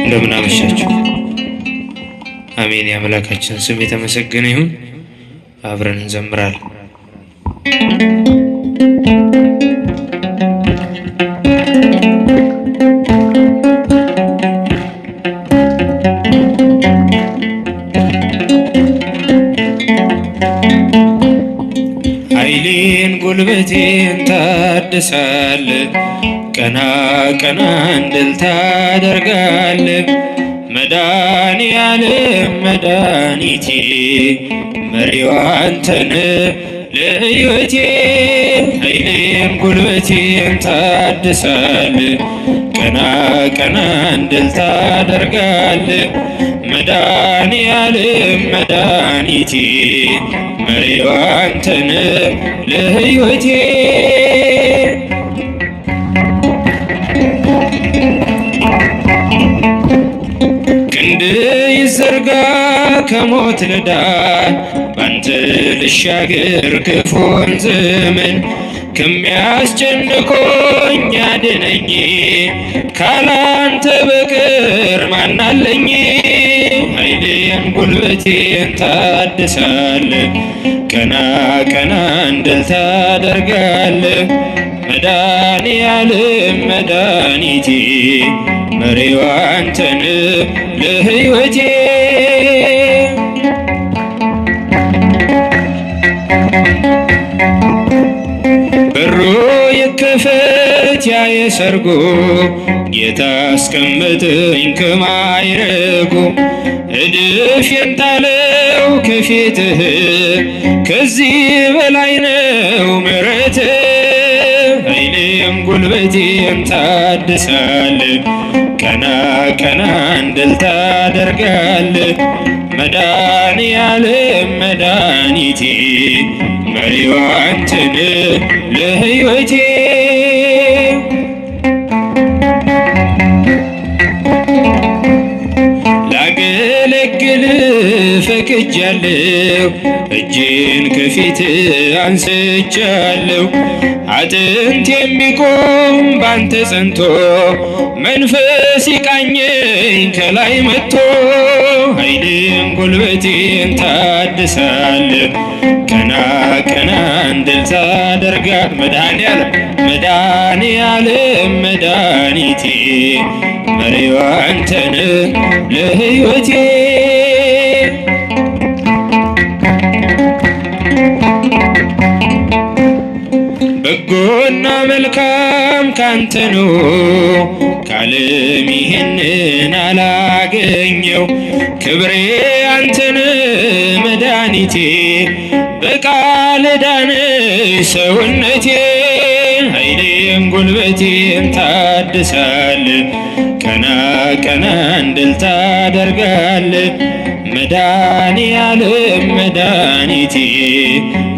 እንደምን አመሻችሁ። አሜን። የአምላካችን ስም የተመሰገነ ይሁን። አብረን እንዘምራለን። ኃይሌን ጉልበቴን ታድሳለህ፣ ቀና ቀና እንድል ታደርጋለህ። መድኃኔዓለም መድኃኒቴ መሪዋ አንተነህ ለሕይወቴ። ኃይሌን ጉልበቴን ታድሳለህ፣ ቀና ቀና እንድል ታደርጋለህ። መድኃኔዓለም መድኃኒቴ መሪዋ አንተነህ ለሕይወቴ። ክንድ ይዘርጋ ከሞት ልዳን፣ ባንተ ልሻገር ክፉን ዘመን። ከሚያስጨንቆኝ አድነኝ፣ ካላንተ በቀር ማናለኝ? ኃይሌን ጉልበቴን ታድሳለህ፣ ቀና ቀና እንድል ታደርጋለህ። መድኃኔዓለም መድኃኒቴ መሪዋ አንተነህ ለሕይወቴ። በሩ ይከፈት ያ የሰርጉ፣ ጌታ አስቀመጠኝ ከማይረጉ። እድፍ የንጣለው ከፊትህ፣ ከዚህ በላይ ነው ምሕረትህ። ኃይሌን ጉልበቴን ታድሳለህ፣ ቀና ቀና እንድል ታደርጋለህ። መድኃኔዓለም መድኃኒቴ መሪዋ አንተነህ ለሕይወቴ። ላገለግልህ ፈቅጃለሁ፣ እጄን ከፊት አንስቻለሁ። አጥንት የሚቆም ባንተ ጸንቶ፣ መንፈስ ይቃኘኝ ከላይ መጥቶ። ኃይሌን ጉልበቴን ታድሳለህ፣ ቀና ቀና እንድል ታደርጋለህ። መድኃኔዓለም መድኃኔዓለም መድኃኒቴ መሪዋ አንተነህ ለሕይወቴ። በጎና መልካም ካንተ ነው፣ ከዓለም ይህንን አላገኘው። ክብሬ አንተነህ መድኃኒቴ፣ በቃል ዳነች ሰውነቴ። ኃይሌን ጉልበቴን ታድሳለህ፣ ቀና ቀና እንድል ታደርጋለህ። መድኃኔዓለም መድኃኒቴ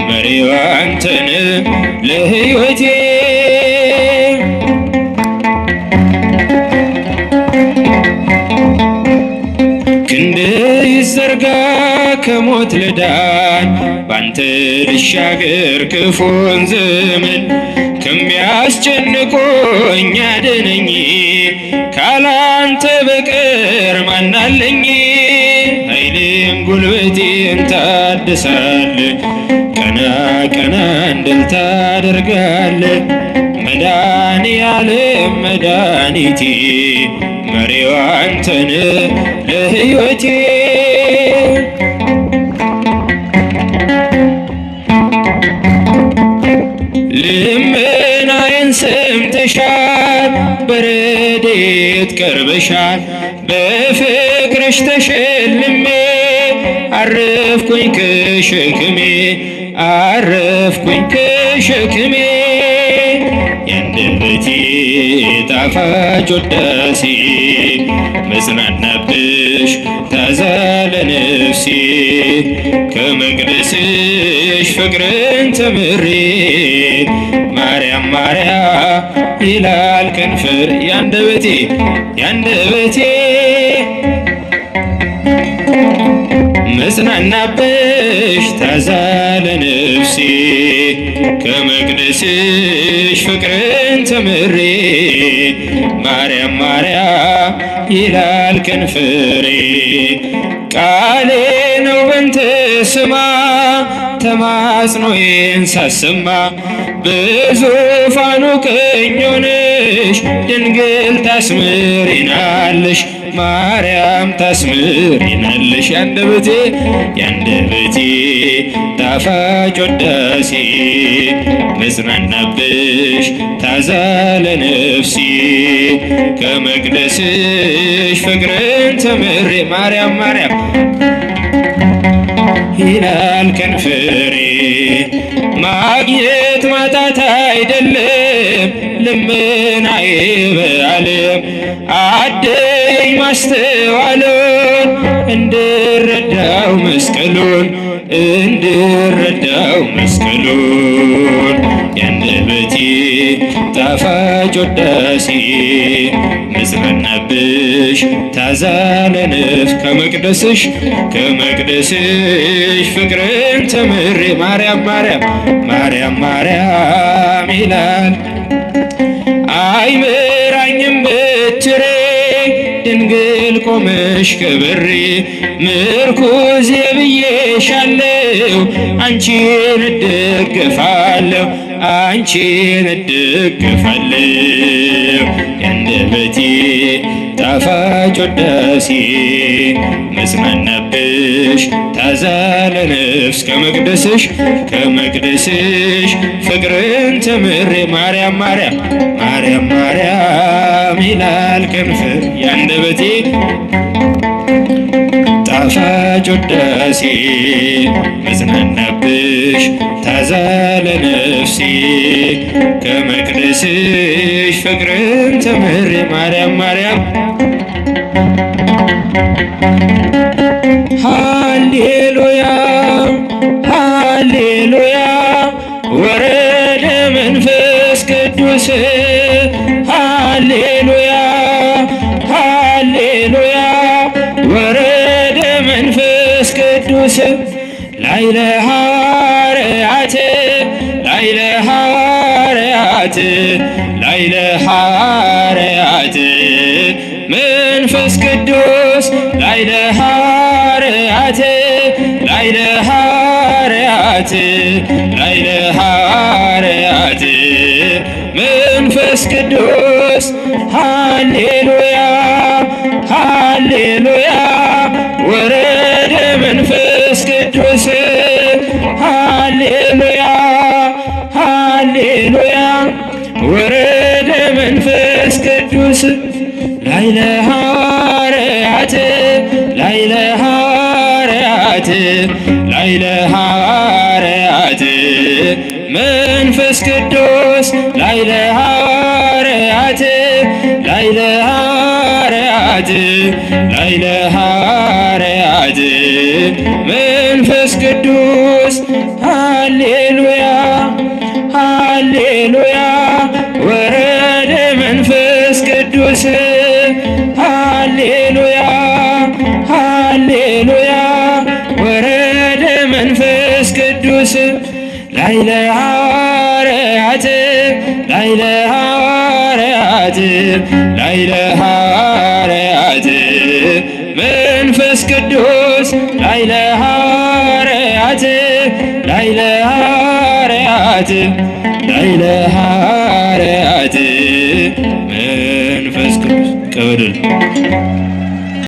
መሪዋ አንተነህ ለሕይወቴ። ክንድ ይዘርጋ ከሞት ልዳን፣ ባንተ ልሻገር ክፉን ዘመን። ከሚያስጨንቆኝ አድነኝ፣ ካላንተ በቀር ማናለኝ? ኃይሌን ጉልበቴን ታድሳለህ፣ ቀና ቀና እንድል ታደርጋለህ። መድኃኔዓለም መድኃኒቴ መሪዋ አንተነህ ለሕይወቴ። ልመናዬን ሰምተሻል፣ በረድኤት ቀርበሻል። በፍቅርሽ ተሸልሜ አረፍኩኝ ከሸክሜ፣ አረፍኩኝ ከሸክሜ። የአንደበቴ ጣፋጭ ውዳሴ መጽናናብሽ ታዛ ለነፍሴ። ከመቅደስሽ ፍቅርን ተምሬ፣ ማርያም ማርያም ይላል ከንፈር። ያንደበቴ ያንደበቴ መጽናናብሽ ታዛ ለነፍሴ። ከመቅደስሽ ፍቅርን ተምሬ ማርያም ማርያም ይላል ከንፈሬ። ቃሌ ነው በንተ ስማ ተማጽኖዬን ሳሰማ በዙፋኑ ቀኝ ሆነሽ ድንግል ታስምሪናለሽ ማርያም ታስምሪናለሽ። ያንደበቴ ጣፋጭ ውዳሴ መጽናናብሽ ታዛ ለነፍሴ ከመቅደስሽ ፍቅርን ተምሬ ማርያም ማርያም ይላል ከንፈሬ። ማግኘት ማጣት አይደለም ልመናዬ በዓለም አደኝ ማስተዋሉን እንድረዳው መስቀሉን ያንደበቴ ጣፋጭ ውዳሴ መጽናናብሽ ታዛ ለነፍስ ከመቅደስሽ ፍቅርን ተምሬ ማርያም ማርያም ይላል። አይምራኝም በትሬ ድንግል ቆመሽ ከበሬ ምርኩዜ ብዬሻለው አንቺን እደገፋለሁ ያንደበቴ ጣፋጭ ውዳሴ መጽናናብሽ ታዛ ለነፍስ ከመቅደስሽ ፍቅርን ተምሬ ማርያም ይላል ከንፈር ያንደበቴ ጣፋጭ ውዳሴ መጽናናብሽ ታዛ ለነፍሴ ከመቅደስሽ ፍቅርን ተምሬ ማርያም ሃሌሉያ ሃሌሉያ ወረደ መንፈስ ቅዱስ ሃሌሉያ ሃሌሉያ ወረደ መንፈስ ቅዱስ ላይለ ሐዋርያት መንፈስ ቅዱስ ላይለ ሐዋርያት መንፈስ ቅዱስ ሃሌሉያ ሃሌሉያ ወረደ መንፈስ ቅዱስ ሃሌሉያ ሃሌሉያ ወረደ መንፈስ ቅዱስ ላይለ ሐዋርያት መንፈስ ቅዱስ ላይለ ሐዋርያት መንፈስ ቅዱስ ሃሌሉያ ሃሌሉያ ወረደ መንፈስ ቅዱስ ሃሌሉያ ሃሌሉያ ወረደ መንፈስ ቅዱስ ላይለ ሐዋርያት መንፈስ ቅዱስ ላይለ ሐዋርያት መንፈስ ቅዱስ ቀበል